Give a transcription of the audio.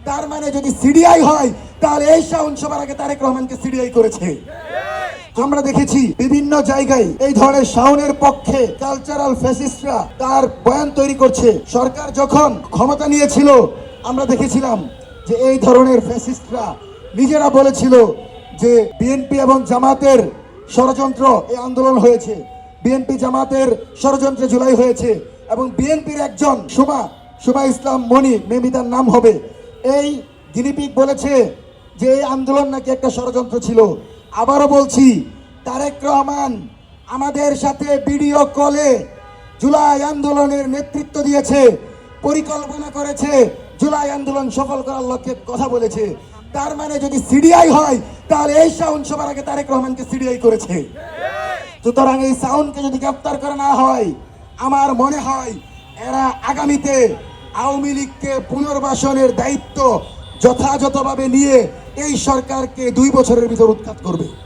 তার মানে যদি সিডিআই হয় তাহলে এই শাওন সবার আগে তারেক রহমানকে সিডিআই করেছে। আমরা দেখেছি বিভিন্ন জায়গায় এই ধরনের শাওনের পক্ষে কালচারাল ফ্যাসিস্টরা তার বয়ান তৈরি করছে। সরকার যখন ক্ষমতা নিয়েছিল আমরা দেখেছিলাম যে এই ধরনের ফ্যাসিস্টরা নিজেরা বলেছিল যে বিএনপি এবং জামাতের ষড়যন্ত্র এই আন্দোলন হয়েছে, বিএনপি জামাতের ষড়যন্ত্রে জুলাই হয়েছে এবং বিএনপির একজন সুমা ইসলাম মনি, মেবি তার নাম হবে, এই গিনিপিগ বলেছে যে এই আন্দোলন নাকি একটা ষড়যন্ত্র ছিল। আবারও বলছি, তারেক রহমান আমাদের সাথে ভিডিও কলে জুলাই আন্দোলনের নেতৃত্ব দিয়েছে, পরিকল্পনা করেছে, জুলাই আন্দোলন সফল করার লক্ষ্যে কথা বলেছে। তার মানে যদি সিডিআই হয় তাহলে এই শাওন সবার আগে তারেক রহমানকে সিডিআই করেছে। সুতরাং এই শাওনকে যদি গ্রেফতার করা না হয়, আমার মনে হয় এরা আগামীতে আওয়ামী লীগকে পুনর্বাসনের দায়িত্ব যথাযথভাবে নিয়ে এই সরকারকে 2 বছরের ভিতর উৎখাত করবে।